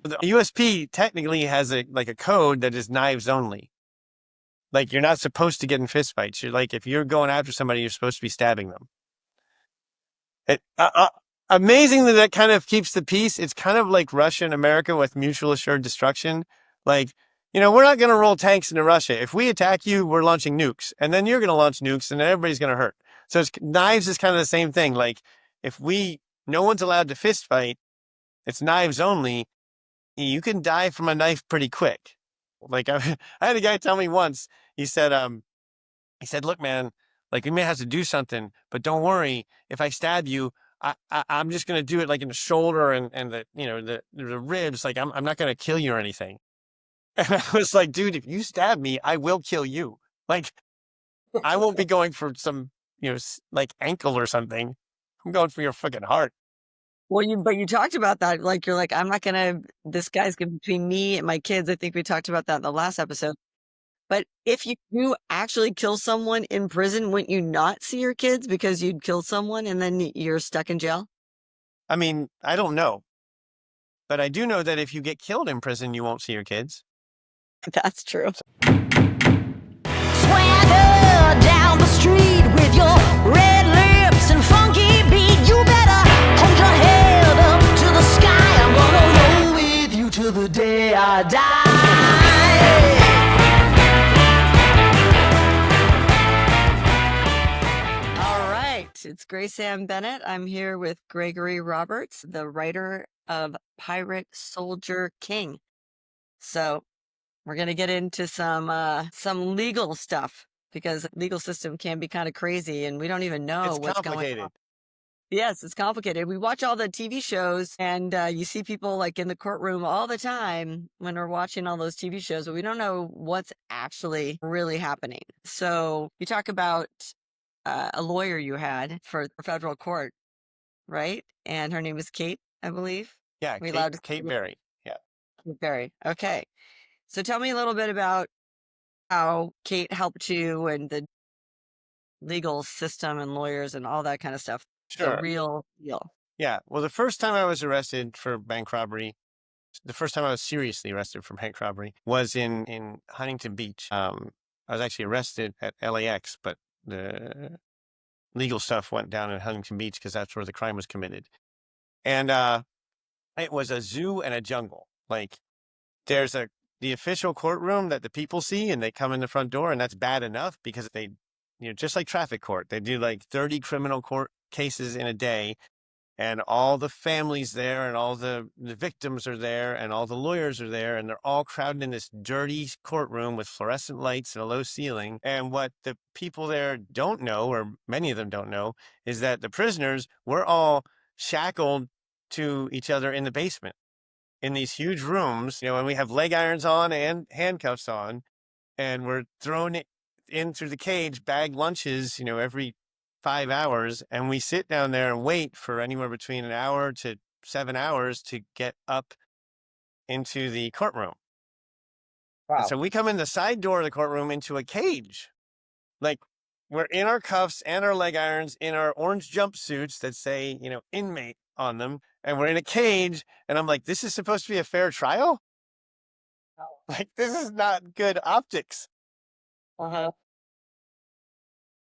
The USP technically has a code that is knives only. Like, you're not supposed to get in fistfights. You're like, if you're going after somebody, you're supposed to be stabbing them. Amazing that kind of keeps the peace. It's kind of like Russia and America with mutual assured destruction. Like, we're not going to roll tanks into Russia. If we attack you, we're launching nukes, and then you're going to launch nukes, and then everybody's going to hurt. So knives is kind of the same thing. Like, if no one's allowed to fist fight, it's knives only. You can die from a knife pretty quick. Like, I had a guy tell me once. He said, look, man, like, we may have to do something, but don't worry. If I stab you, I'm just going to do it like in the shoulder and the ribs. Like, I'm not going to kill you or anything. And I was like, dude, if you stab me, I will kill you. Like, I won't be going for some, like ankle or something. I'm going for your fucking heart. Well, but you talked about that. Like, you're like, I'm not going to, this guy's between me and my kids. I think we talked about that in the last episode. But if you do actually kill someone in prison, wouldn't you not see your kids because you'd killed someone and then you're stuck in jail? I mean, I don't know. But I do know that if you get killed in prison, you won't see your kids. That's true. Swagger down the street with your red lips and funky beat. You better hold your head up to the sky. I'm gonna roll with you till the day I die. All right. It's Grace Ann Bennett. I'm here with Gregory Roberts, the writer of Pirate Soldier King. So we're going to get into some legal stuff because the legal system can be kind of crazy and we don't even know what's going on. Yes, it's complicated. We watch all the TV shows and you see people like in the courtroom all the time when we're watching all those TV shows, but we don't know what's actually really happening. So you talk about a lawyer you had for federal court, right? And her name is Kate, I believe. Yeah, Kate Berry. Yeah. Kate Berry. Okay. So tell me a little bit about how Kate helped you and the legal system and lawyers and all that kind of stuff. The Sure. real deal. Yeah. Well, the first time I was arrested for bank robbery, the first time I was seriously arrested for bank robbery was in Huntington Beach. I was actually arrested at LAX, but the legal stuff went down in Huntington Beach because that's where the crime was committed. And it was a zoo and a jungle. Like, there's the official courtroom that the people see and they come in the front door, and that's bad enough because they, just like traffic court, they do like 30 criminal court cases in a day, and all the families there and all the victims are there and all the lawyers are there, and they're all crowded in this dirty courtroom with fluorescent lights and a low ceiling. And what the people there don't know, or many of them don't know, is that the prisoners were all shackled to each other in the basement in these huge rooms, and we have leg irons on and handcuffs on, and we're thrown in through the cage, bagged lunches, every 5 hours. And we sit down there and wait for anywhere between an hour to 7 hours to get up into the courtroom. Wow. And so we come in the side door of the courtroom into a cage. Like, we're in our cuffs and our leg irons in our orange jumpsuits that say, inmate on them. And we're in a cage. And I'm like, this is supposed to be a fair trial? Like, this is not good optics. Uh-huh.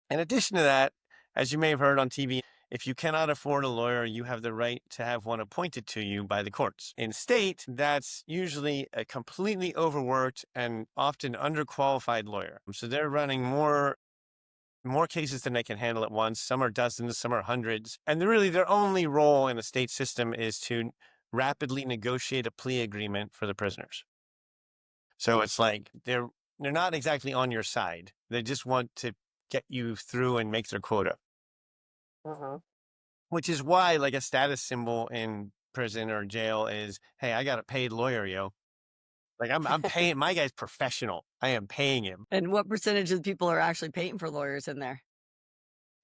In addition to that, as you may have heard on TV, if you cannot afford a lawyer, you have the right to have one appointed to you by the courts. In state, that's usually a completely overworked and often underqualified lawyer. So they're running more cases than they can handle at once. Some are dozens, some are hundreds. And their only role in the state system is to rapidly negotiate a plea agreement for the prisoners. So it's like they're not exactly on your side. They just want to get you through and make their quota. Uh-huh. Which is why, like, a status symbol in prison or jail is, hey, I got a paid lawyer, yo. Like, I'm paying, my guy's professional. I am paying him. And what percentage of people are actually paying for lawyers in there?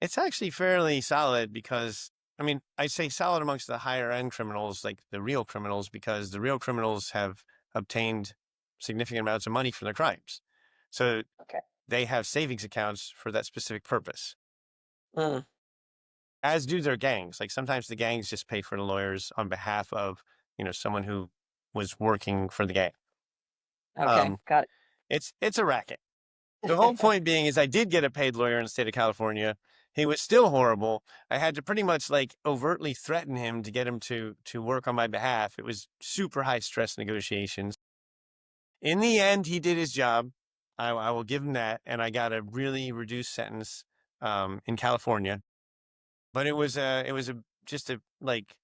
It's actually fairly solid because, I mean, I say solid amongst the higher end criminals, like the real criminals, because the real criminals have obtained significant amounts of money for their crimes. So they have savings accounts for that specific purpose. As do their gangs. Like, sometimes the gangs just pay for the lawyers on behalf of, someone who was working for the gang. Okay, Um, got it's a racket. The whole it. point being is I did get a paid lawyer in the state of California. He was still horrible. I had to pretty much like overtly threaten him to get him to work on my behalf. It was super high stress negotiations. In the end, he did his job. I will give him that, and I got a really reduced sentence in California. But it was a just a like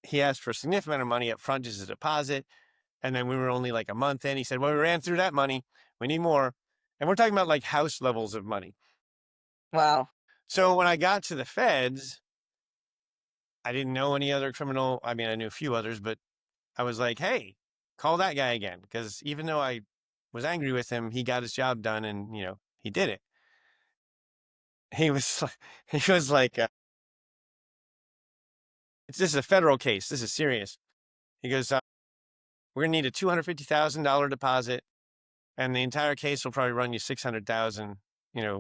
he asked for a significant amount of money up front as a deposit, and then we were only like a month in. He said, "Well, we ran through that money. We need more," and we're talking about like house levels of money. Wow. So when I got to the feds, I didn't know any other criminal. I mean, I knew a few others, but I was like, "Hey, call that guy again," because even though I was angry with him, he got his job done, and he did it. He was he was like, This is a federal case. This is serious." He goes, "We're gonna need a $250,000 deposit, and the entire case will probably run you 600,000.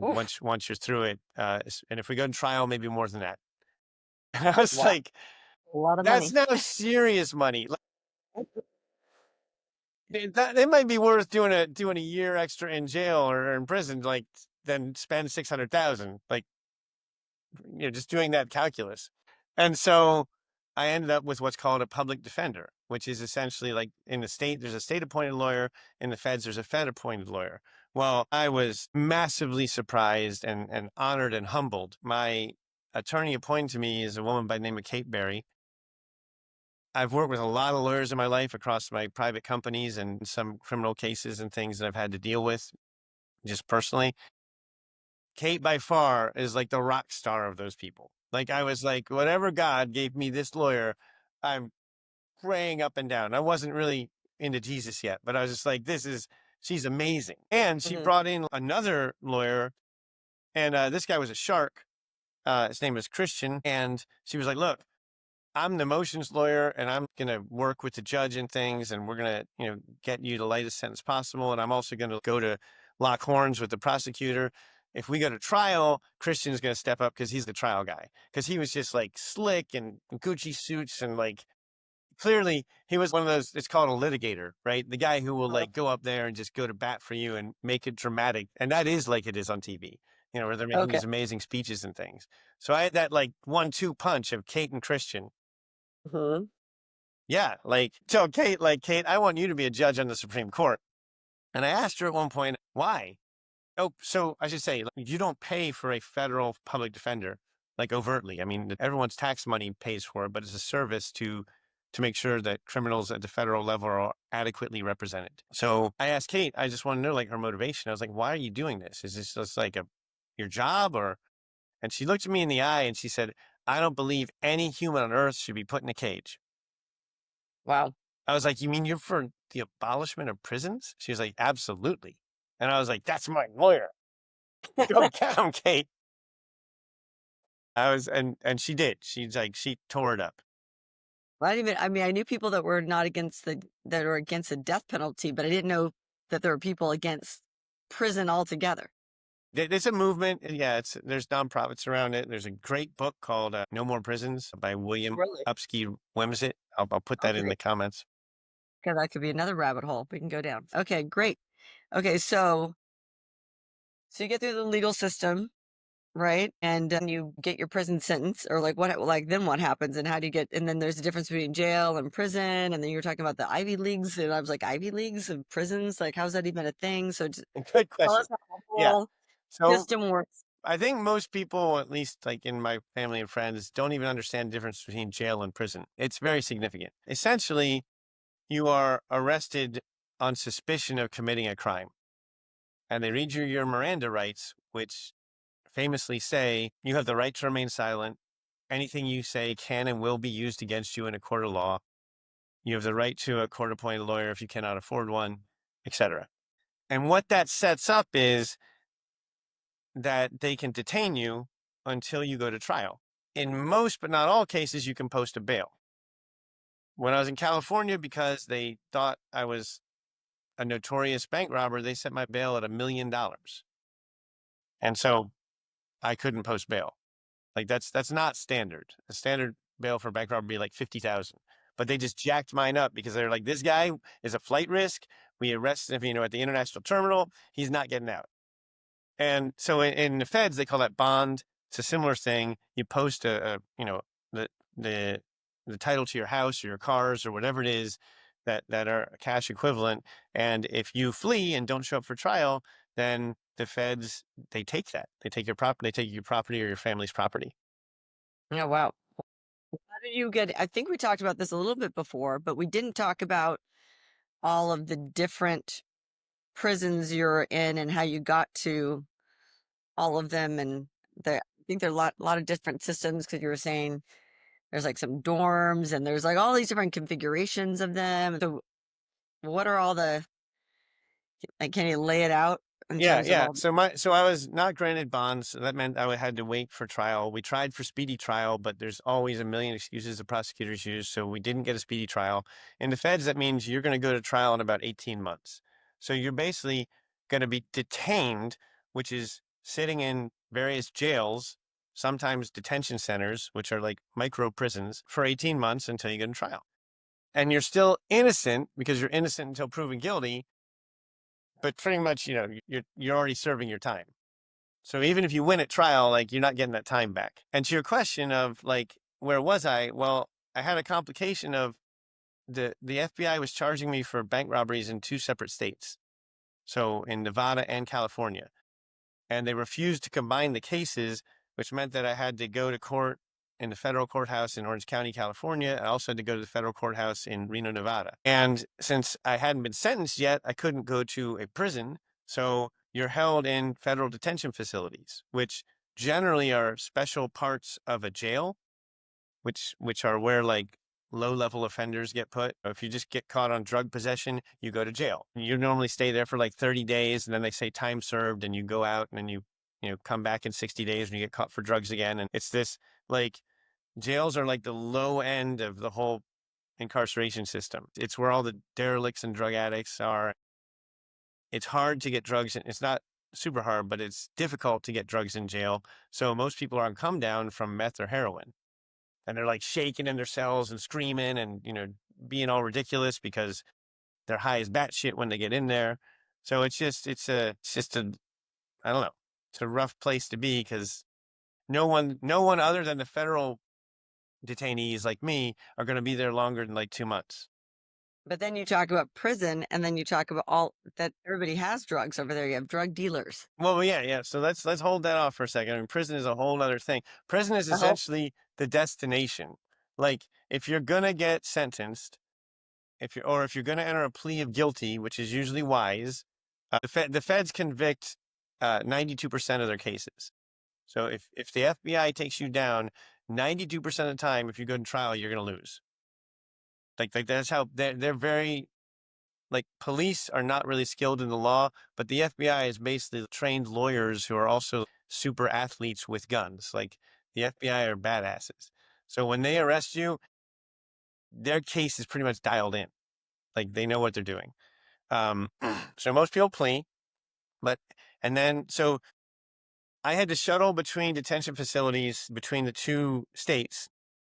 Oof. Once you're through it, and if we go to trial, maybe more than that." And I was Wow. like, A lot of "That's money. now serious money. Like, it might be worth doing a year extra in jail or in prison, like than spend 600,000. Like, just doing that calculus." And so I ended up with what's called a public defender, which is essentially like in the state, there's a state appointed lawyer. In the feds, there's a Fed appointed lawyer. Well, I was massively surprised and honored and humbled. My attorney appointed to me is a woman by the name of Kate Berry. I've worked with a lot of lawyers in my life across my private companies and some criminal cases and things that I've had to deal with just personally. Kate by far is like the rock star of those people. Like I was like, whatever God gave me this lawyer, I'm praying up and down. I wasn't really into Jesus yet, but I was just like, she's amazing. And she Hmm. brought in another lawyer, and this guy was a shark. His name was Christian. And she was like, "Look, I'm the motions lawyer, and I'm going to work with the judge and things, and we're going to, get you the lightest sentence possible. And I'm also going to go to lock horns with the prosecutor. If we go to trial, Christian's going to step up because he's the trial guy. Because he was just like slick and Gucci suits and like clearly he was one of those, it's called a litigator, right? The guy who will like go up there and just go to bat for you and make it dramatic. And that is like it is on TV, where they're making Okay. these amazing speeches and things. So I had that like 1-2 punch of Kate and Christian. Hmm. Yeah. So Kate, I want you to be a judge on the Supreme Court. And I asked her at one point, why? Oh, so I should say, like, you don't pay for a federal public defender, like overtly. I mean, everyone's tax money pays for it, but it's a service to make sure that criminals at the federal level are adequately represented. So I asked Kate, I just want to know like her motivation. I was like, why are you doing this? Is this just like your job or? And she looked at me in the eye and she said, "I don't believe any human on earth should be put in a cage." Wow. I was like, "You mean you're for the abolishment of prisons?" She was like, "Absolutely." And I was like, "That's my lawyer. Go get him, Kate." And she did. She's like, she tore it up. I mean, I knew people that were not against that are against the death penalty, but I didn't know that there were people against prison altogether. It's a movement. Yeah, there's nonprofits around it. There's a great book called "No More Prisons" by William Really? Upsky Wimsett. I'll put Oh, that in the great. comments. Okay, that could be another rabbit hole we can go down. Okay, great. Okay, so you get through the legal system, right? And then you get your prison sentence, or like then what happens, and how do you get? And then there's a difference between jail and prison, and then you were talking about the Ivy Leagues, and I was like, Ivy Leagues of prisons, like how's that even a thing? So just Good tell question. us how the Yeah. whole So system works. I think most people, at least like in my family and friends, don't even understand the difference between jail and prison. It's very significant. Essentially, you are arrested on suspicion of committing a crime, and they read you your Miranda rights, which famously say you have the right to remain silent. Anything you say can and will be used against you in a court of law. You have the right to a court appointed lawyer if you cannot afford one, etc. And what that sets up is that they can detain you until you go to trial. In most, but not all cases, you can post a bail. When I was in California, because they thought I was a notorious bank robber, they set my bail at $1 million. And so I couldn't post bail. Like that's not standard. The standard bail for bank robbery would be like 50,000. but they just jacked mine up because they're like, this guy is a flight risk. We arrested him, at the international terminal. He's not getting out. And so in the feds, they call that bond. It's a similar thing. You post the, the, the title to your house or your cars or whatever it is that are cash equivalent. And if you flee and don't show up for trial, then the feds, they take that. They take your property, they take your property or your family's property. Oh, wow. How did you get? I think we talked about this a little bit before, but we didn't talk about all of the different prisons you're in and how you got to all of them. And I think there are a lot of different systems because you were saying there's like some dorms and there's like all these different configurations of them. So what are all like, can you lay it out in Yeah, terms of yeah. all? So I was not granted bonds. So that meant I had to wait for trial. We tried for speedy trial, but there's always a million excuses the prosecutors use. So we didn't get a speedy trial. In the feds, that means you're going to go to trial in about 18 months. So you're basically going to be detained, which is sitting in various jails, sometimes detention centers, which are like micro prisons, for 18 months until you get a trial. And you're still innocent because you're innocent until proven guilty, but pretty much, you're already serving your time. So even if you win at trial, like you're not getting that time back. And to your question of like, where was I? Well, I had a complication of the FBI was charging me for bank robberies in two separate states. So in Nevada and California. And they refused to combine the cases, which meant that I had to go to court in the federal courthouse in Orange County, California. I also had to go to the federal courthouse in Reno, Nevada. And since I hadn't been sentenced yet, I couldn't go to a prison. So you're held in federal detention facilities, which generally are special parts of a jail, which are where like low-level offenders get put. If you just get caught on drug possession, you go to jail. You normally stay there for like 30 days, and then they say time served, and you go out, and then you come back in 60 days when you get caught for drugs again. And it's this like jails are like the low end of the whole incarceration system. It's where all the derelicts and drug addicts are. It's hard to get drugs. It's not super hard, but it's difficult to get drugs in jail. So most people are on come down from meth or heroin. And they're like shaking in their cells and screaming and, being all ridiculous because they're high as batshit when they get in there. So it's just a, I don't know, it's a rough place to be because no one other than the federal detainees like me are going to be there longer than like 2 months. But then you talk about prison, and then you talk about all that everybody has drugs over there. You have drug dealers. Well, yeah, yeah. So let's hold that off for a second. I mean, prison is a whole other thing. Prison is Oh, essentially the destination. Like if you're going to get sentenced, if you're going to enter a plea of guilty, which is usually wise, the feds convict 92% of their cases. So if the FBI takes you down 92% of the time, if you go to trial, you're going to lose. Like that's how they're very like police are not really skilled in the law, but the FBI is basically trained lawyers who are also super athletes with guns. Like the FBI are badasses. So when they arrest you, their case is pretty much dialed in. Like they know what they're doing. So most people plea, so I had to shuttle between detention facilities between the two states,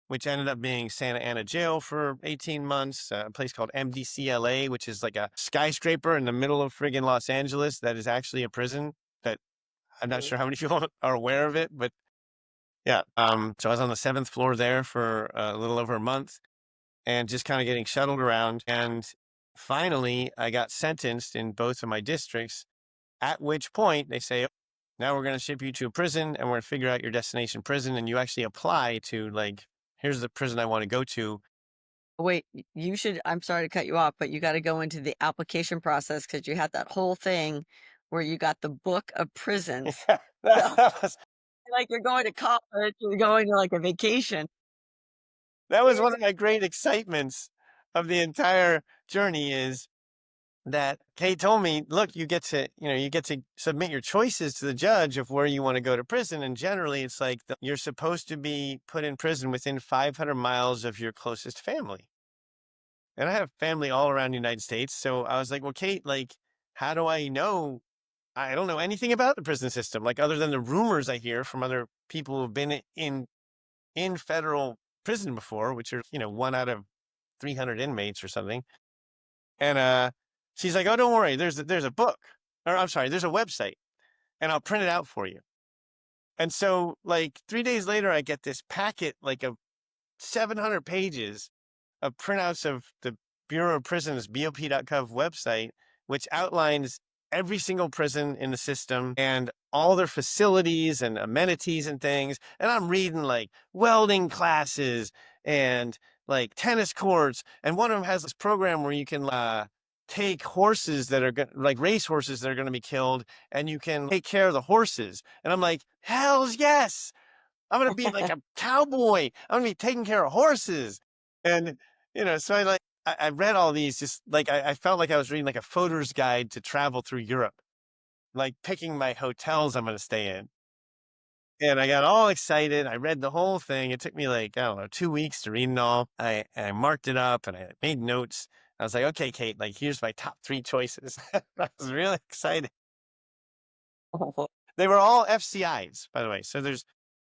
which ended up being Santa Ana Jail for 18 months, a place called MDCLA, which is like a skyscraper in the middle of friggin' Los Angeles that is actually a prison that I'm not sure how many people are aware of it, but yeah. So I was on the seventh floor there for a little over a month and just kind of getting shuttled around. And finally, I got sentenced in both of my districts, at which point they say, now we're going to ship you to a prison and we're going to figure out your destination prison. And you actually apply to like, here's the prison I want to go to. wait, you should. I'm sorry to cut you off, but you got to go into the application process because you had that whole thing where you got the book of prisons. So, that was, like you're going to college, you're going to like a vacation. that was one of my great excitements of the entire journey is that Kate told me, look, you get to submit your choices to the judge of where you want to go to prison. And generally it's like you're supposed to be put in prison within 500 miles of your closest family. And I have family all around the United States. So I was like, well, Kate, like, how do I know? I don't know anything about the prison system, like other than the rumors I hear from other people who've been in federal prison before, which are, 1 out of 300 inmates or something. And she's like, "Oh, don't worry. There's a book, or I'm sorry, there's a website, and I'll print it out for you." And so, like 3 days later, I get this packet, like of 700 pages of printouts of the Bureau of Prisons BOP.gov website, which outlines every single prison in the system and all their facilities and amenities and things. And I'm reading like welding classes and like tennis courts. And one of them has this program where you can take horses that are like race horses that are going to be killed, and you can take care of the horses. And I'm like, hells yes. I'm going to be like a cowboy. I'm going to be taking care of horses. And, so I read all these, just like, I felt like I was reading like a photo's guide to travel through Europe, like picking my hotels I'm going to stay in. And I got all excited. I read the whole thing. It took me like, I don't know, 2 weeks to read it all. I marked it up and I made notes. I was like, okay, Kate, like, here's my top 3 choices. I was really excited. They were all FCIs, by the way. So there's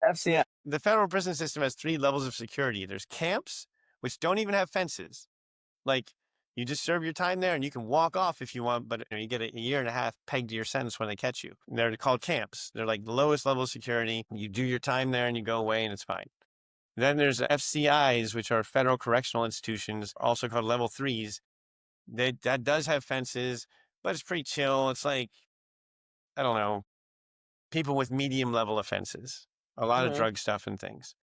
FCI. the federal prison system has 3 levels of security. There's camps, which don't even have fences. Like, you just serve your time there and you can walk off if you want, but you get a year and a half pegged to your sentence when they catch you. And they're called camps. They're like the lowest level of security. You do your time there and you go away and it's fine. Then there's FCIs, which are federal correctional institutions, also called level 3s. That does have fences, but it's pretty chill. It's like, I don't know, people with medium level offenses, a lot of drug stuff and things.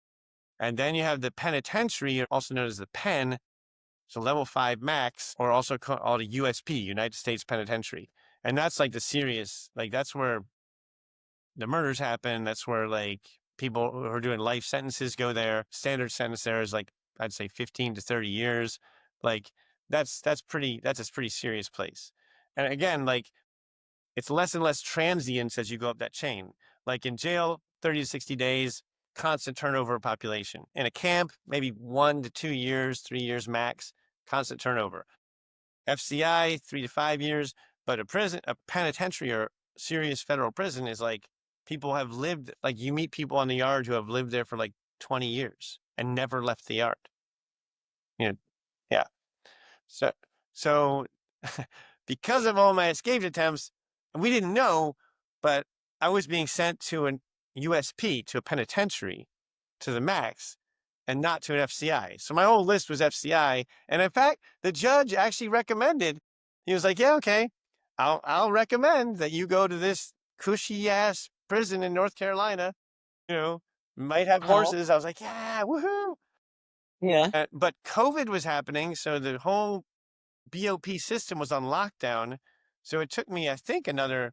And then you have the penitentiary, also known as the pen. So level 5 max, or also called a USP, United States Penitentiary. And that's like the serious, like that's where the murders happen. That's where like people who are doing life sentences go there. Standard sentence there is like, I'd say 15 to 30 years. Like that's a pretty serious place. And again, like it's less and less transients as you go up that chain. Like in jail, 30 to 60 days, constant turnover of population. In a camp, maybe 1 to 2 years, 3 years max, constant turnover. FCI, 3 to 5 years, but a penitentiary or serious federal prison is like people have lived, like you meet people on the yard who have lived there for like 20 years and never left the yard. Yeah. So because of all my escape attempts, we didn't know, but I was being sent to an USP, to a penitentiary, to the max, and not to an FCI. So my whole list was FCI. And in fact, the judge actually recommended, he was like, yeah, okay, I'll recommend that you go to this cushy ass prison in North Carolina, might have horses. I was like, yeah, woohoo. Yeah. But COVID was happening. So the whole BOP system was on lockdown. So it took me, I think, another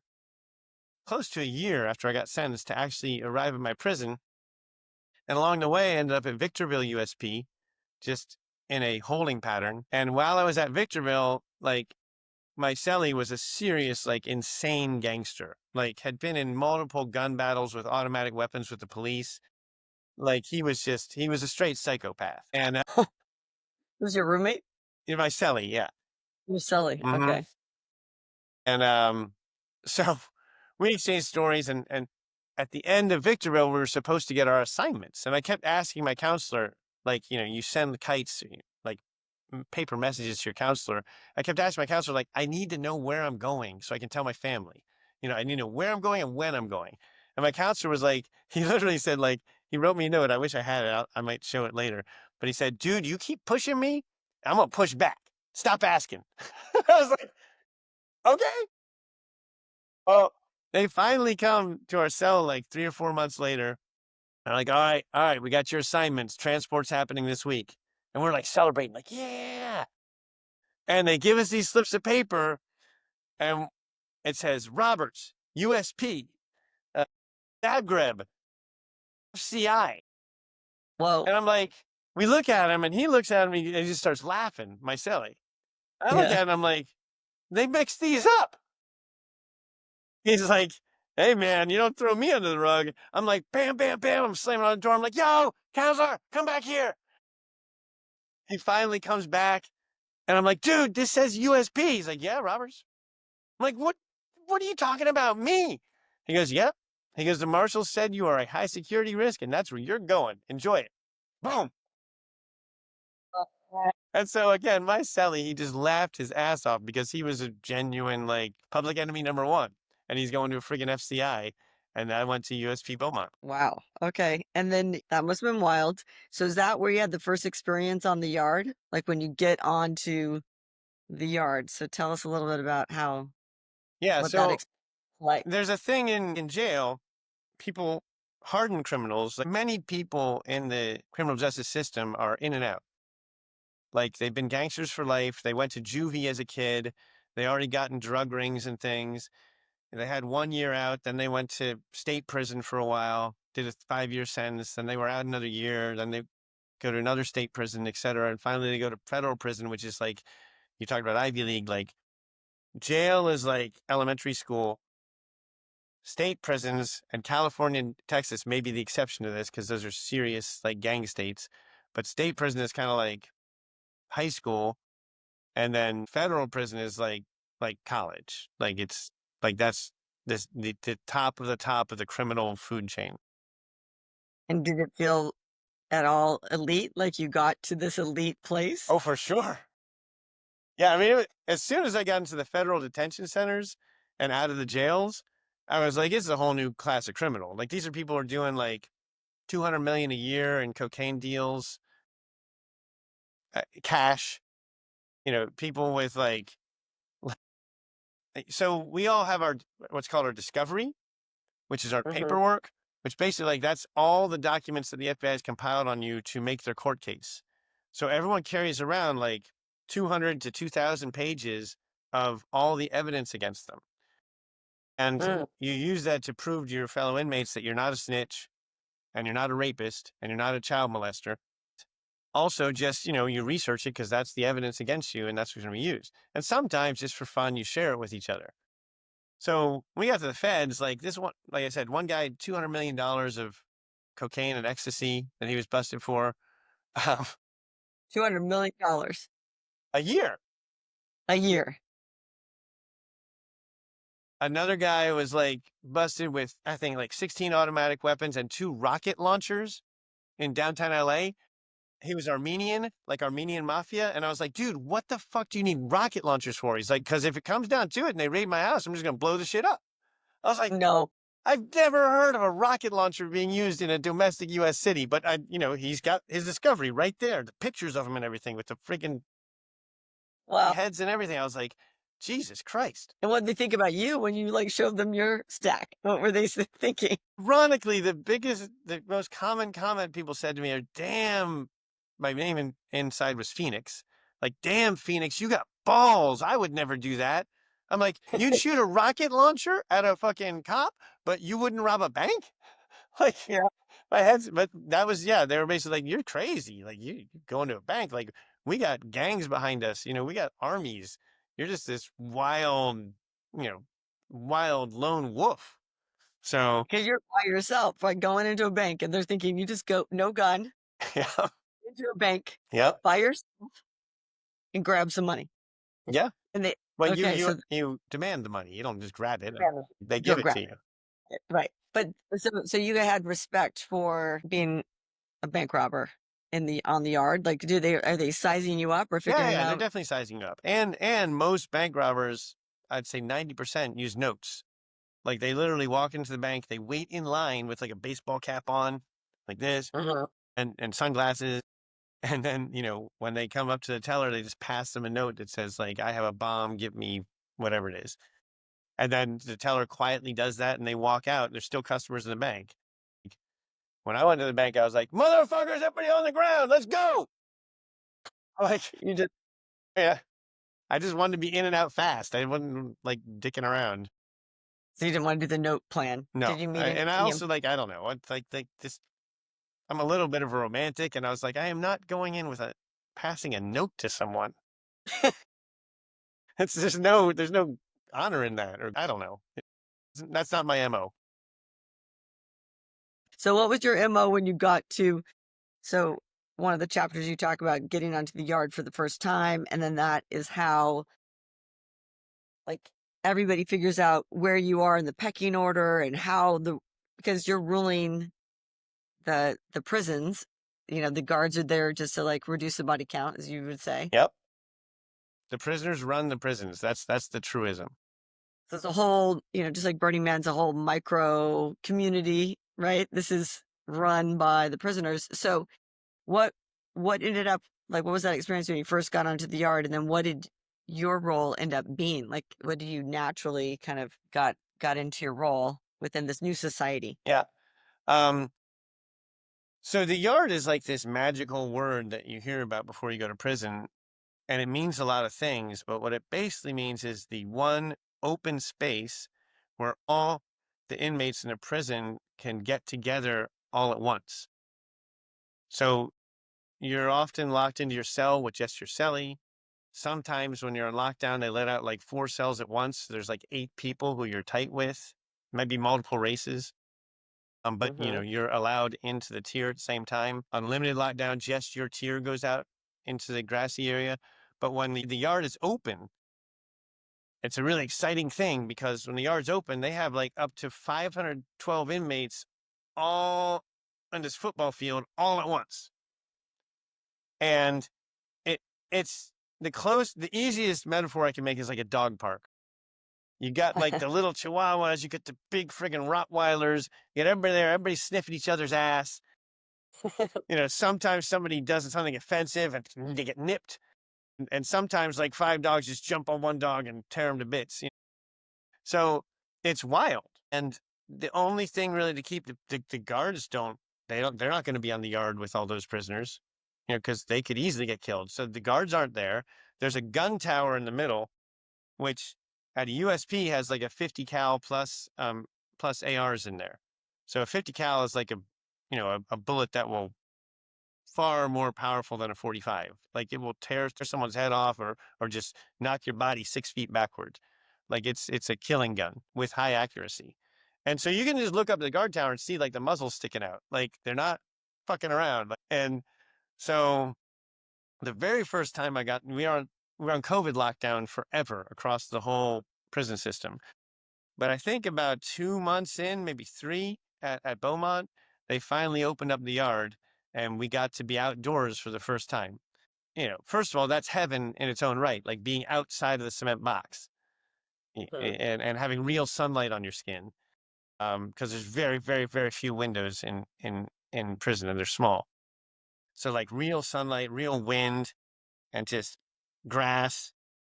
close to a year after I got sentenced to actually arrive at my prison. And along the way, I ended up at Victorville USP, just in a holding pattern. And while I was at Victorville, like my cellie was a serious, like insane gangster, like had been in multiple gun battles with automatic weapons with the police. Like he was a straight psychopath. And Who's your roommate? my cellie, yeah. Your Sully. Mhm. Okay. And so we exchanged stories, and at the end of Victorville, we were supposed to get our assignments. And I kept asking my counselor, like, you send kites, like paper messages to your counselor. I kept asking my counselor, like, I need to know where I'm going so I can tell my family. I need to know where I'm going and when I'm going. And my counselor was like, he literally said, like, he wrote me a note. I wish I had it. I might show it later. But he said, dude, you keep pushing me, I'm going to push back. Stop asking. I was like, okay. Well, they finally come to our cell like 3 or 4 months later. They're like, all right, we got your assignments. Transport's happening this week. And we're like celebrating, like, yeah. And they give us these slips of paper, and it says Roberts, USP, Zagreb, FCI. Whoa. And I'm like, we look at him, and he looks at me, and he just starts laughing, my cellie. I look at him, I'm like, they mixed these up. He's like, hey, man, you don't throw me under the rug. I'm like, bam, bam, bam. I'm slamming on the door. I'm like, yo, counselor, come back here. He finally comes back, and I'm like, dude, this says USP. He's like, yeah, Roberts. I'm like, what are you talking about? Me? He goes, yep. He goes, the marshal said you are a high security risk, and that's where you're going. Enjoy it. Boom. And so again, my cellie, he just laughed his ass off because he was a genuine like public enemy number one, and he's going to a friggin' FCI, and I went to USP Beaumont. Wow. Okay. And then that must have been wild. So is that where you had the first experience on the yard? Like when you get onto the yard. So tell us a little bit about Yeah, what that so like. there's a thing in jail, people, hardened criminals, like many people in the criminal justice system are in and out. Like they've been gangsters for life. They went to juvie as a kid. They already got in drug rings and things. They had 1 year out, then they went to state prison for a while, did a 5 year sentence, then they were out another year, then they go to another state prison, et cetera. And finally they go to federal prison, which is like, you talked about Ivy League, like jail is like elementary school. State prisons, and California and Texas may be the exception to this because those are serious like gang states. But state prison is kind of like high school, and then federal prison is like college. Like it's like that's the top of the criminal food chain. And did it feel at all elite? Like you got to this elite place? Oh, for sure. Yeah, I mean, as soon as I got into the federal detention centers and out of the jails, I was like, it's a whole new class of criminal. Like these are people who are doing like 200 million a year in cocaine deals, cash. People with like. So we all have our what's called our discovery, which is our Hmm. paperwork, which basically like that's all the documents that the FBI has compiled on you to make their court case. So everyone carries around like 200 to 2,000 pages of all the evidence against them. And you use that to prove to your fellow inmates that you're not a snitch and you're not a rapist and you're not a child molester. Also, just, you research it because that's the evidence against you and that's what's going to be used. And sometimes just for fun, you share it with each other. So when we got to the feds, like this one, like I said, one guy, $200 million of cocaine and ecstasy that he was busted for um, $200 million a year. a year. Another guy was like busted with, I think, like 16 automatic weapons and 2 rocket launchers in downtown LA. He was Armenian, like Armenian mafia. And I was like, dude, what the fuck do you need rocket launchers for? He's like, because if it comes down to it and they raid my house, I'm just going to blow the shit up. I was like, No. I've never heard of a rocket launcher being used in a domestic U.S. city, but he's got his discovery right there, the pictures of him and everything with the freaking Wow. heads and everything. I was like, Jesus Christ. And what did they think about you when you like showed them your stack? What were they thinking? Ironically, the most common comment people said to me are, damn, my name inside was Phoenix. Like, damn, Phoenix, you got balls. I would never do that. I'm like, you'd shoot a rocket launcher at a fucking cop, but you wouldn't rob a bank? Like, Yeah. but that was, yeah, they were basically like, you're crazy. Like, you go into a bank. Like, we got gangs behind us. We got armies. You're just this wild lone wolf. So, Because you're by yourself, like going into a bank and they're thinking you just go, no gun, yeah, into a bank yep, by yourself and grab some money. yeah. And they, Well, okay, so you demand the money. You don't just grab it. Yeah. They you give don't it grab to you. it. Right. But so you had respect for being a bank robber on the yard. Like, are they sizing you up or Yeah, figuring yeah, they're out? definitely sizing you up. And most bank robbers, I'd say 90% use notes. Like they literally walk into the bank, they wait in line with like a baseball cap on, like this, Uh-huh. and sunglasses. And then, when they come up to the teller, they just pass them a note that says like, I have a bomb, give me whatever it is. And then the teller quietly does that and they walk out. There's still customers in the bank. When I went to the bank, I was like, motherfuckers, everybody on the ground, let's go. Like, You just, yeah, I just wanted to be in and out fast. I wasn't like dicking around. so you didn't want to do the note plan. No. Did you meet And I any? also like, I don't know. It's like this, I'm a little bit of a romantic. And I was like, I am not going in with passing a note to someone. There's no honor in that. Or I don't know. That's not my MO. So what was your MO when you got to, so one of the chapters you talk about getting onto the yard for the first time, and then that is how like everybody figures out where you are in the pecking order and how because you're ruling the prisons, the guards are there just to like reduce the body count, as you would say. Yep. The prisoners run the prisons. That's the truism. So it's a whole, just like Burning Man's a whole micro community, right? This is run by the prisoners. So what what ended up like what was that experience when you first got onto the yard, and then what did your role end up being? Like what do you naturally kind of got into your role within this new society? Yeah. Um, so the yard is like this magical word that you hear about before you go to prison, and it means a lot of things, but what it basically means is the one open space where all the inmates in a prison can get together all at once. So you're often locked into your cell with just your cellie. Sometimes when you're on lockdown, they let out like 4 cells at once. There's like 8 people who you're tight with, maybe multiple races. But Hmm. you're allowed into the tier at the same time. Unlimited lockdown, just your tier goes out into the grassy area. But when the yard is open, it's a really exciting thing because when the yard's open, they have like up to 512 inmates all on this football field all at once. And it it's the easiest metaphor I can make is like a dog park. You got like the little chihuahuas, you get the big friggin' Rottweilers, you get everybody there, everybody's sniffing each other's ass. Sometimes somebody does something offensive and they get nipped. And sometimes like 5 dogs just jump on one dog and tear him to bits. So it's wild. And the only thing really to keep the guards they're not going to be on the yard with all those prisoners, because they could easily get killed. So the guards aren't there. There's a gun tower in the middle, which at a USP has like a 50 cal plus ARs in there. So a 50 cal is like a bullet that will far more powerful than a 45. Like it will tear someone's head off or just knock your body 6 feet backwards. Like it's a killing gun with high accuracy. And so you can just look up the guard tower and see like the muzzle sticking out. Like they're not fucking around. And so the very first time we were on COVID lockdown forever across the whole prison system. But I think about 2 months in, maybe 3 at Beaumont, they finally opened up the yard and we got to be outdoors for the first time. First of all, that's heaven in its own right, like being outside of the cement box Mhm. and having real sunlight on your skin. Because there's very, very, very few windows in prison and they're small. So like real sunlight, real wind, and just grass.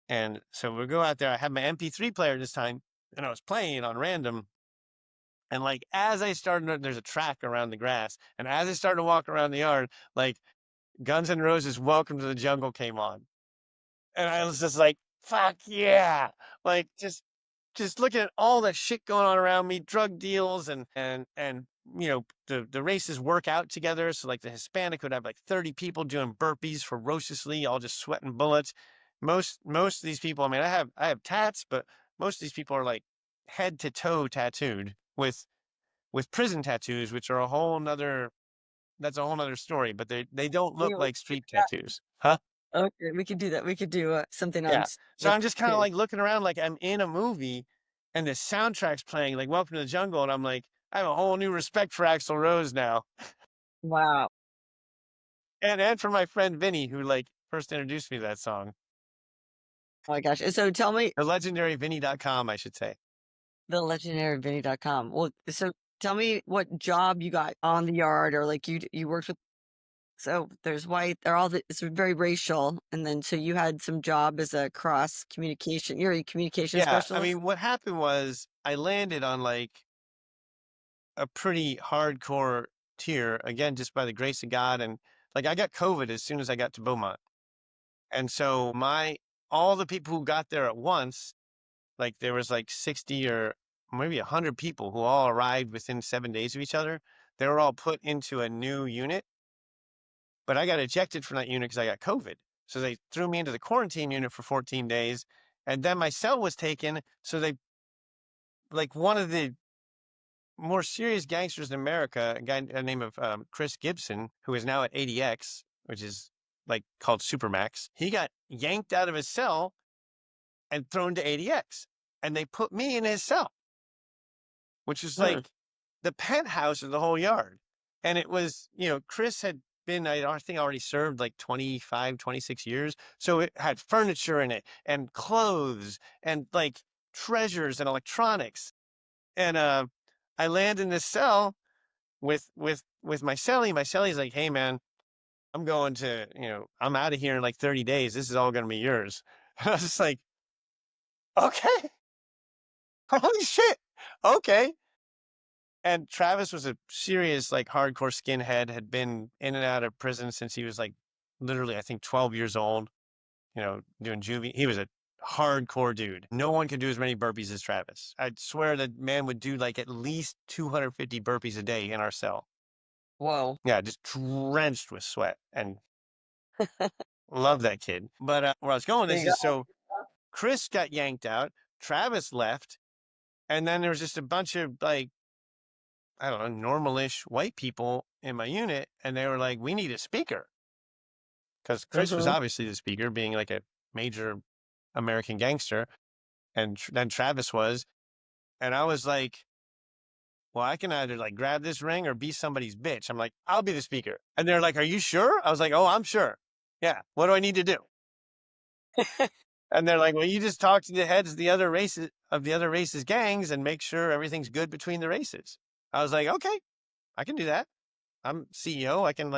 And so we go out there. I had my MP3 player this time, and I was playing it on random. And like as I started, there's a track around the grass, and as I started to walk around the yard, like Guns N' Roses' "Welcome to the Jungle" came on, and I was just like, "Fuck yeah!" Like just looking at all that shit going on around me, drug deals and the races work out together. So like the Hispanic would have like 30 people doing burpees ferociously, all just sweating bullets. Most of these people, I mean, I have tats, but most of these people are like head to toe tattooed with prison tattoos, which are a whole nother that's a whole nother story, but they don't look We like could street do that. tattoos. Huh? Okay, we could do that. We could do something on Yeah. So with I'm just kind of tattoos. like looking around like I'm in a movie and the soundtrack's playing like Welcome to the Jungle and I'm like, I have a whole new respect for Axl Rose now. Wow. And for my friend Vinny who like first introduced me to that song. Oh my gosh. And so tell me The legendary Vinny.com, I should say. the legendaryvinny.com. Well, so tell me what job you got on the yard, or like you worked with. So there's white, they're all it's very racial. And then so you had some job as a cross communication, you're a communication Yeah, I specialist. mean what happened was I landed on like a pretty hardcore tier again just by the grace of God and like I got COVID as soon as I got to Beaumont. And so my all the people who got there at once, like there was like 60 or maybe 100 people who all arrived within 7 days of each other. They were all put into a new unit, but I got ejected from that unit because I got COVID. So they threw me into the quarantine unit for 14 days. And then my cell was taken. So they, like one of the more serious gangsters in America, a guy by the name of Chris Gibson, who is now at ADX, which is like called Supermax, he got yanked out of his cell and thrown to ADX. And they put me in his cell, which is Hmm. like the penthouse of the whole yard. And it was, Chris had I think I already served like 25, 26 years. So it had furniture in it and clothes and like treasures and electronics. And I land in this cell with my cellie. My cellie's like, "Hey man, I'm going to, I'm out of here in like 30 days. This is all going to be yours." I was just like, "Okay, holy shit, okay." And Travis was a serious, like, hardcore skinhead, had been in and out of prison since he was like literally, I think, 12 years old, doing juvie. He was a hardcore dude. No one could do as many burpees as Travis. I'd swear that man would do like at least 250 burpees a day in our cell. Whoa. Yeah, just drenched with sweat, and love that kid. But where I was going, There this you is go. so Chris got yanked out, Travis left, and then there was just a bunch of like, I don't know, normalish white people in my unit, and they were like, "We need a speaker," because Chris was Mhm. obviously the speaker, being like a major American gangster, and then Travis was, and I was like, "Well, I can either like grab this ring or be somebody's bitch." I'm like, "I'll be the speaker," and they're like, "Are you sure?" I was like, "Oh, I'm sure. Yeah. What do I need to do?" And they're like, "Well, you just talk to the heads of the other races gangs and make sure everything's good between the races." I was like, "Okay, I can do that. I'm CEO. I can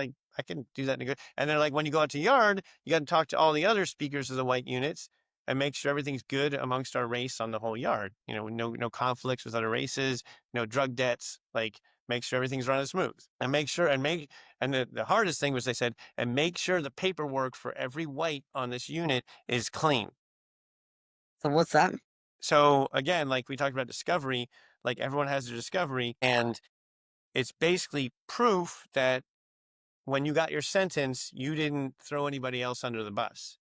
do that in a good." And they're like, "When you go out to yard, you got to talk to all the other speakers of the white units and make sure everything's good amongst our race on the whole yard. No conflicts with other races, no drug debts. Like, make sure everything's running smooth, and make sure and make and the hardest thing was, they said, and make sure the paperwork for every white on this unit is clean." So what's that? So again, like we talked about discovery, like everyone has their discovery, and it's basically proof that when you got your sentence, you didn't throw anybody else under the bus,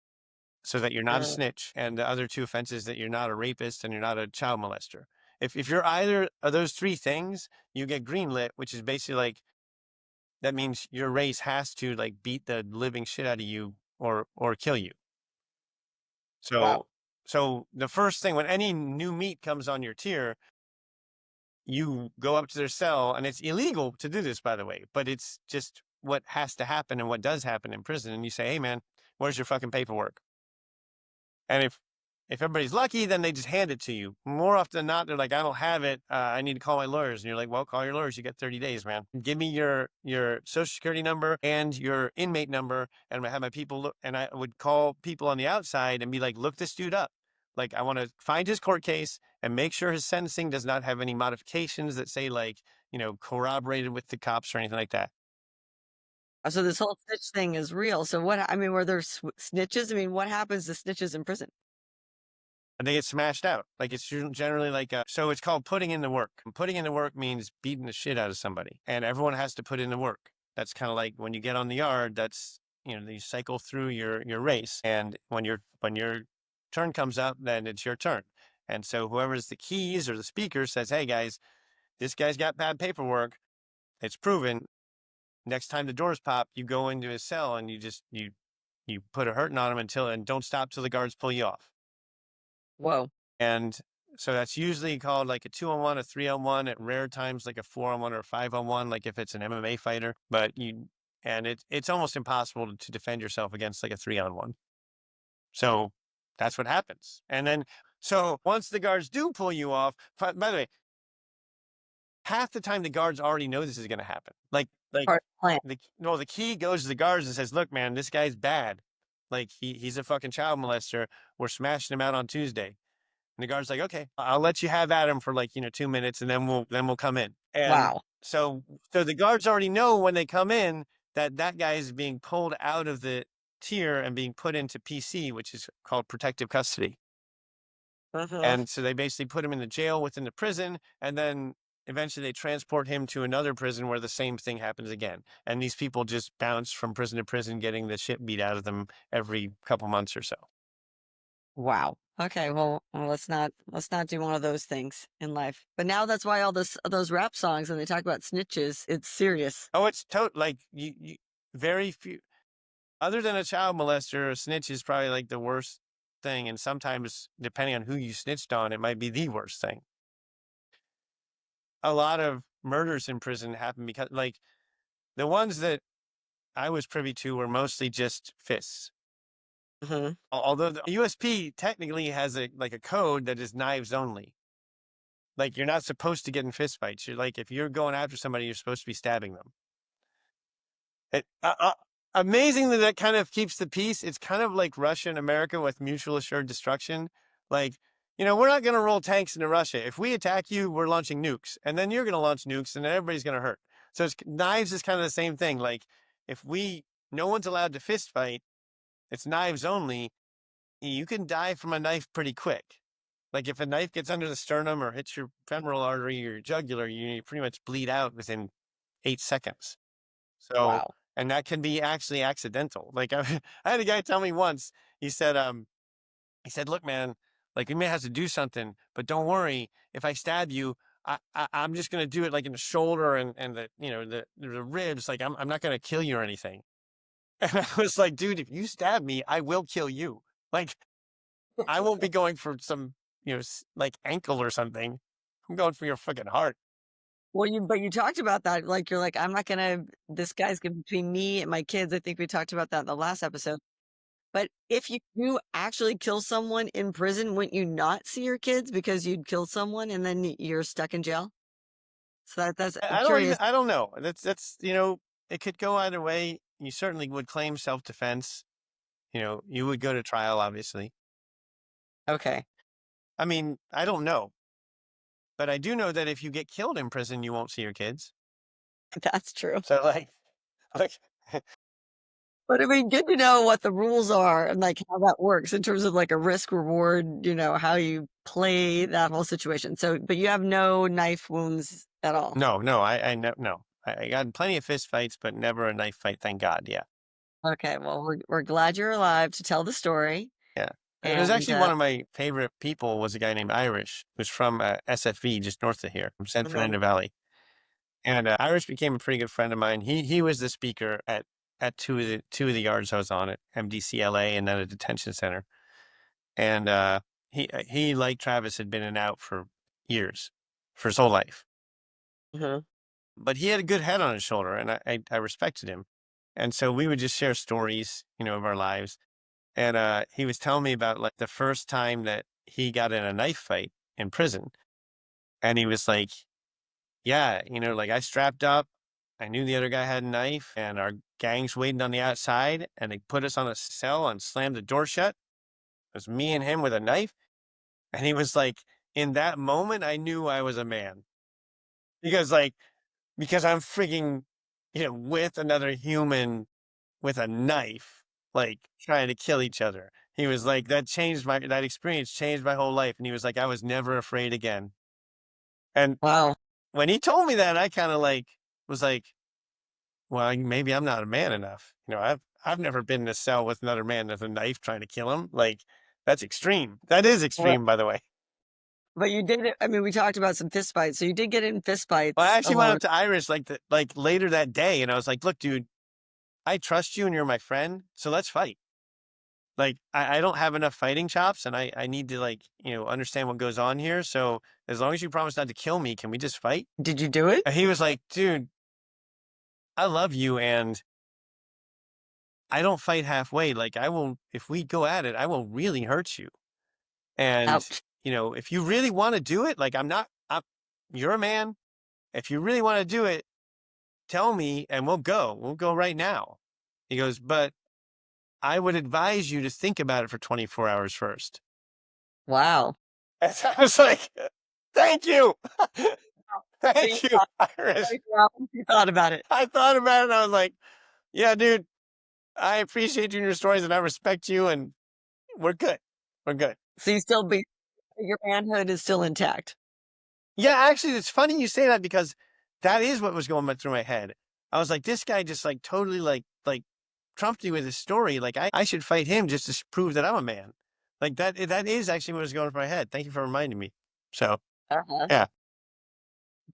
so that you're not a Mm. snitch. And the other two offenses, that you're not a rapist and you're not a child molester. If you're either of those three things, you get greenlit, which is basically like, that means your race has to like beat the living shit out of you or kill you. Wow. So the first thing when any new meat comes on your tier, you go up to their cell, and it's illegal to do this, by the way, but it's just what has to happen and what does happen in prison. And you say, "Hey man, where's your fucking paperwork?" And if everybody's lucky, then they just hand it to you. More often than not, they're like, "I don't have it. I need to call my lawyers." And you're like, "Well, call your lawyers. You get 30 days, man. Give me your social security number and your inmate number." And I have my people look, and I would call people on the outside and be like, "Look this dude up. Like, I want to find his court case and make sure his sentencing does not have any modifications that say like, corroborated with the cops or anything like that." So this whole snitch thing is real. So I mean, were there snitches? I mean, what happens to snitches in prison? And they get smashed out. Like, it's generally like, so it's called putting in the work. And putting in the work means beating the shit out of somebody, and everyone has to put in the work. That's kind of like when you get on the yard, that's, you cycle through your race. And when your turn comes up, then it's your turn. And so whoever's the keys or the speaker says, "Hey guys, this guy's got bad paperwork. It's proven." Next time the doors pop, you go into his cell and you put a hurting on him and don't stop till the guards pull you off. Whoa. And so that's usually called like a 2-on-1, a 3-on-1, at rare times like a 4-on-1 or a 5-on-1, like if it's an MMA fighter. And it's almost impossible to defend yourself against like a 3-on-1. So that's what happens. And then, so once the guards do pull you off, by the way, half the time the guards already know this is going to happen. Like Part of the plan. the key goes to the guards and says, "Look, man, this guy's bad. Like, he's a fucking child molester. We're smashing him out on Tuesday." And the guard's like, "Okay, I'll let you have at him for like, 2 minutes, and then we'll come in." And Wow. so the guards already know when they come in that guy is being pulled out of the tier and being put into PC, which is called protective custody. Mhm. And so they basically put him in the jail within the prison, and then eventually they transport him to another prison where the same thing happens again. And these people just bounce from prison to prison, getting the shit beat out of them every couple months or so. Wow. Okay. Well, let's not do one of those things in life. But now that's why all those rap songs, when they talk about snitches, it's serious. Oh, it's like very few. Other than a child molester, a snitch is probably like the worst thing. And sometimes, depending on who you snitched on, it might be the worst thing. A lot of murders in prison happen because, like, the ones that I was privy to were mostly just fists. Mhm. Although the USP technically has a code that is knives only. Like you're not supposed to get in fist fights. You're like if you're going after somebody, you're supposed to be stabbing them. It, amazingly, that kind of keeps the peace. It's kind of like Russia and America with mutual assured destruction. Like, we're not going to roll tanks into Russia. If we attack you, we're launching nukes, and then you're going to launch nukes, and then everybody's going to hurt. So knives is kind of the same thing. Like, if no one's allowed to fist fight, it's knives only. You can die from a knife pretty quick. Like if a knife gets under the sternum or hits your femoral artery or your jugular, you pretty much bleed out within 8 seconds. So, Wow. and that can be actually accidental. Like I had a guy tell me once, he said, look, man, like we may have to do something, but don't worry. If I stab you, I'm just going to do it like in the shoulder and the ribs. Like I'm not going to kill you or anything. And I was like, dude, if you stab me, I will kill you. Like I won't be going for some, like ankle or something. I'm going for your fucking heart. Well, you talked about that, like, you're like, "I'm not gonna this guy's gonna between me and my kids." I think we talked about that in the last episode. But if you do actually kill someone in prison, wouldn't you not see your kids because you'd killed someone and then you're stuck in jail? So I'm curious. I don't know. That's it could go either way. You certainly would claim self-defense. You would go to trial, obviously. Okay, I mean, I don't know, but I do know that if you get killed in prison, you won't see your kids. that's true. So like, But I mean, good to know what the rules are and like how that works in terms of like a risk reward, how you play that whole situation. So, but you have no knife wounds at all. no, no, I know, no. I got plenty of fist fights, but never a knife fight. Thank God. Yeah. Okay, well, we're glad you're alive to tell the story. Yeah. It was And actually one of my favorite people was a guy named Irish, who's from SFV, just north of here, from San mhm, Fernando Valley. And Irish became a pretty good friend of mine. He was the speaker at two of the yards I was on at MDCLA and then a detention center. And he like Travis had been in and out for years, for his whole life. mhm. But he had a good head on his shoulder, and I respected him. And so we would just share stories, of our lives. And he was telling me about like the first time that he got in a knife fight in prison. And he was like, yeah, like I strapped up. I knew the other guy had a knife, and our gang's waiting on the outside, and they put us on a cell and slammed the door shut. It was me and him with a knife. And he was like, in that moment, I knew I was a man because, because I'm freaking, with another human with a knife, like trying to kill each other. He was like, that experience changed my whole life. And he was like, I was never afraid again. And Wow. when he told me that, I kind of was like, well, maybe I'm not a man enough. I've never been in a cell with another man with a knife trying to kill him. Like that's extreme. That is But extreme, by the way. but you did it. I mean, we talked about some fist fights. So you did get in fist Well, I fights actually went alone. up to Iris like later that day, and I was like, look, dude, I trust you and you're my friend, so let's fight. Like I don't have enough fighting chops, and I need to understand what goes on here. So as long as you promise not to kill me, can we just fight? Did you do it? And he was like, dude, I love you, and I don't fight halfway. Like I will, if we go at it, I will really hurt you. And Ouch. if you really want to do it, like you're a man. If you really want to do it, tell me, and we'll go. We'll go right now. He goes, but I would advise you to think about it for 24 hours first. Wow. And so I was like, thank you. So you Thank you, thought, Iris. 24 hours, you thought about it. I thought about it and I was like, yeah, dude, I appreciate you and your stories and I respect you and we're good. We're good. So your manhood is still intact. Yeah, actually, it's funny you say that because that is what was going through my head. I was like, this guy just totally trumped me with his story. Like I should fight him just to prove that I'm a man. Like that is actually what was going through my head. Thank you for reminding me. So Uh-huh. yeah.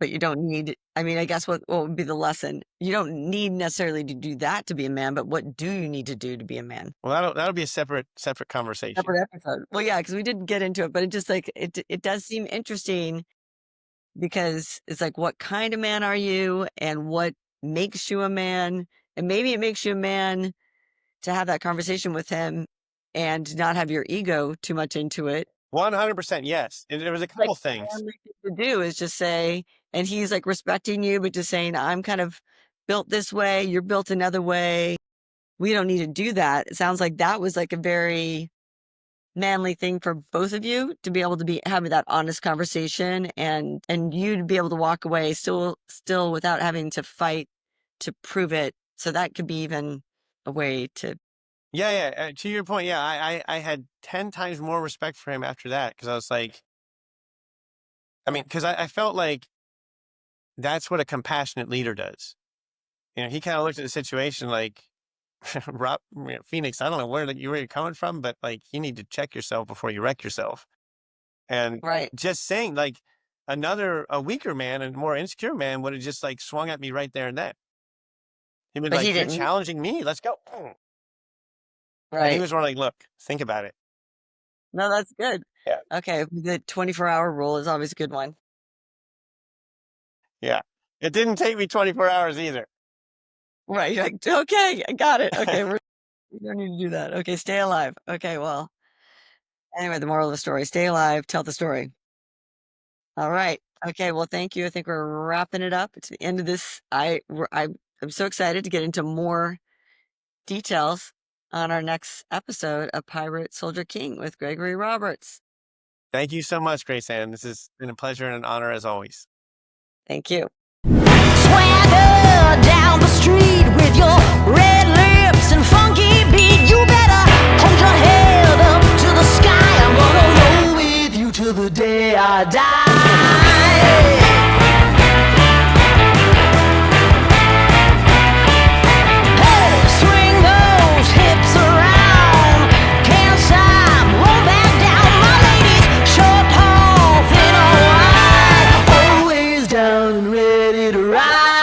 But you don't need, I mean, I guess what would be the lesson? You don't need necessarily to do that to be a man, but what do you need to do to be a man? Well, that'll be a separate conversation. Separate episode. Well, yeah, because we didn't get into it, but it just it does seem interesting because it's like, what kind of man are you and what makes you a man? And maybe it makes you a man to have that conversation with him and not have your ego too much into it. 100%, yes. And there was a Like, couple the things. manly thing to do is just say, and he's like respecting you, but just saying, I'm kind of built this way, you're built another way. We don't need to do that. It sounds like that was like a very manly thing for both of you to be able to be having that honest conversation, and you to be able to walk away still without having to fight to prove it. So that could be even a way to. Yeah. To your point, yeah, I had 10 times more respect for him after that because I was like, I mean, because I felt like that's what a compassionate leader does. He kind of looked at the situation like, Rob, Phoenix, I don't know where you're coming from, but like, you need to check yourself before you wreck yourself. And Right. just saying, like, a weaker man and more insecure man would have just like swung at me right there and then. He'd been But he like, "You're didn't. challenging me. Let's go." And he Right. was more like, "Look, think about it." No, that's good. Yeah. Okay. The 24-hour rule is always a good one. Yeah. It didn't take me 24 hours either. Right. You're like, okay, I got it. Okay. We don't need to do that. Okay. Stay alive. Okay. Well, anyway, the moral of the story, stay alive, tell the story. All right. Okay. Well, thank you. I think we're wrapping it up. It's the end of this. I'm so excited to get into more details on our next episode of Pirate Soldier King with Gregory Roberts. Thank you so much, Grace Ann. This has been a pleasure and an honor as always. Thank you. Swagger down the street with your red lips and funky beat. You better hold your head up to the sky. I'm gonna roll with you till the day I die. Hey, swing those hips around. Can't stop, roll back down. My ladies, short, tall, thin or wide, always down and ready to ride.